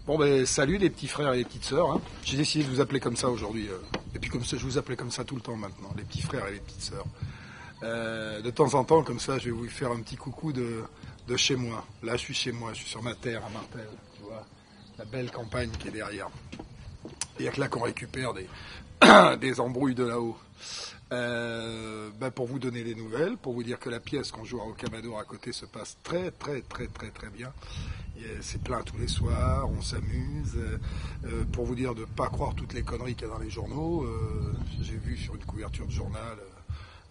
Bon ben salut les petits frères et les petites sœurs. Hein. J'ai décidé de vous appeler comme ça aujourd'hui. Et puis comme ça, je vous appelais comme ça tout le temps maintenant, les petits frères et les petites sœurs. De temps en temps, comme ça, je vais vous faire un petit coucou de chez moi. Là, je suis chez moi, je suis sur ma terre à Martel, tu vois, la belle campagne qui est derrière. Il n'y a que là qu'on récupère des embrouilles de là-haut. Pour vous donner des nouvelles, pour vous dire que la pièce qu'on joue au Camador à côté se passe très bien. C'est plein tous les soirs, on s'amuse. Pour vous dire de ne pas croire toutes les conneries qu'il y a dans les journaux, j'ai vu sur une couverture de journal,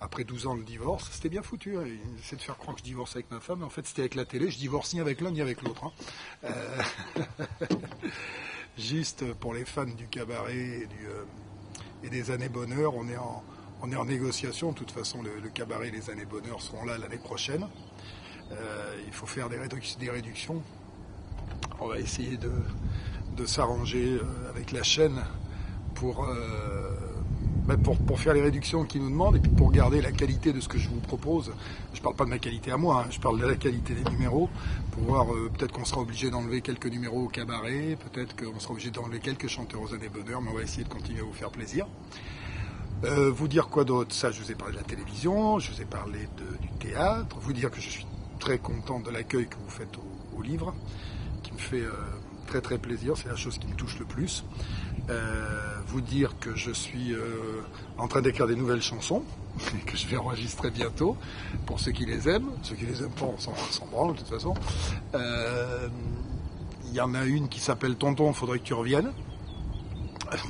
après 12 ans de divorce, c'était bien foutu. Hein. Il essaie de faire croire que je divorce avec ma femme, mais en fait c'était avec la télé, je divorce ni avec l'un ni avec l'autre. Hein. Juste pour les fans du cabaret et des années bonheur, on est en négociation. De toute façon, le cabaret et les années bonheur seront là l'année prochaine. Il faut faire des réductions. On va essayer de s'arranger avec la chaîne pour faire les réductions qu'ils nous demandent et puis pour garder la qualité de ce que je vous propose. Je ne parle pas de ma qualité à moi, hein, je parle de la qualité des numéros. Pour voir, peut-être qu'on sera obligé d'enlever quelques numéros au cabaret, peut-être qu'on sera obligé d'enlever quelques chanteurs aux années bonheur, mais on va essayer de continuer à vous faire plaisir. Vous dire quoi d'autre? Ça, je vous ai parlé de la télévision, je vous ai parlé du théâtre. Vous dire que je suis très content de l'accueil que vous faites au livre, qui me fait très plaisir, c'est la chose qui me touche le plus. Vous dire que je suis en train d'écrire des nouvelles chansons, que je vais enregistrer bientôt, pour ceux qui les aiment. Ceux qui les aiment pas, on s'en branle de toute façon. Il y en a une qui s'appelle Tonton, faudrait que tu reviennes,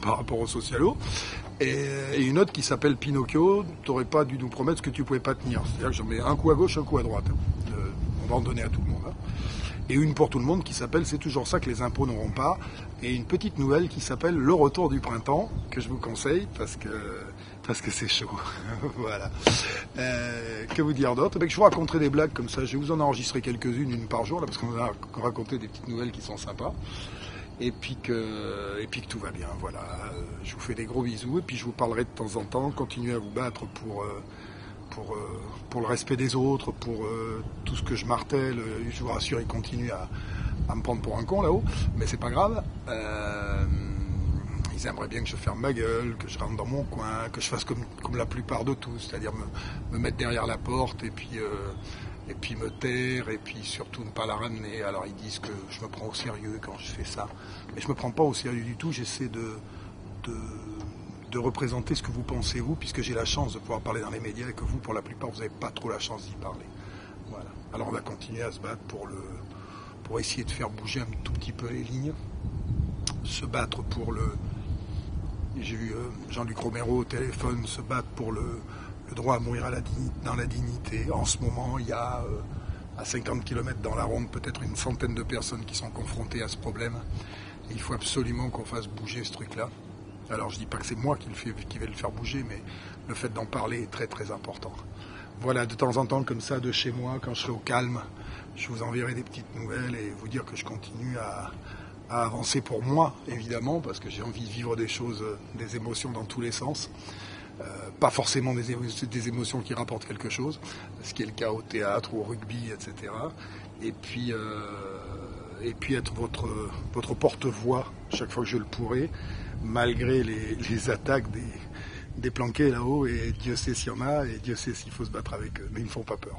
par rapport au socialo. Et une autre qui s'appelle Pinocchio, t'aurais pas dû nous promettre ce que tu pouvais pas tenir. C'est-à-dire que j'en mets un coup à gauche, un coup à droite. On va en donner à tout le monde. Hein. Et une pour tout le monde qui s'appelle C'est toujours ça que les impôts n'auront pas. Et une petite nouvelle qui s'appelle Le retour du printemps, que je vous conseille parce que c'est chaud. Voilà. Que vous dire d'autre? Je vous raconterai des blagues comme ça. Je vais vous en enregistrer quelques-unes, une par jour, là, parce qu'on va raconter des petites nouvelles qui sont sympas. Et puis que tout va bien, voilà. Je vous fais des gros bisous et puis je vous parlerai de temps en temps. Continuez à vous battre pour le respect des autres, pour tout ce que je martèle. Je vous rassure, ils continuent à me prendre pour un con là-haut, mais c'est pas grave. Ils aimeraient bien que je ferme ma gueule, que je rentre dans mon coin, que je fasse comme la plupart de tous, c'est-à-dire me mettre derrière la porte et puis me taire, et puis surtout ne pas la ramener. Alors ils disent que je me prends au sérieux quand je fais ça. Mais je me prends pas au sérieux du tout, j'essaie de représenter ce que vous pensez vous, puisque j'ai la chance de pouvoir parler dans les médias et que vous, pour la plupart, vous n'avez pas trop la chance d'y parler. Voilà. Alors on va continuer à se battre pour essayer de faire bouger un tout petit peu les lignes, se battre pour j'ai vu Jean-Luc Romero au téléphone, se battre pour le droit à mourir dans la dignité. En ce moment, il y a à 50 km dans la ronde peut-être une centaine de personnes qui sont confrontées à ce problème. Et il faut absolument qu'on fasse bouger ce truc-là. Alors je dis pas que c'est moi qui vais le faire bouger, mais le fait d'en parler est très important. Voilà, de temps en temps comme ça, de chez moi, quand je serai au calme, je vous enverrai des petites nouvelles et vous dire que je continue à avancer pour moi, évidemment, parce que j'ai envie de vivre des choses, des émotions dans tous les sens. Pas forcément des émotions qui rapportent quelque chose, ce qui est le cas au théâtre ou au rugby, etc. Et puis être votre porte-voix chaque fois que je le pourrai, malgré les attaques des planqués là-haut, et Dieu sait s'il y en a, et Dieu sait s'il faut se battre avec eux, mais ils ne font pas peur.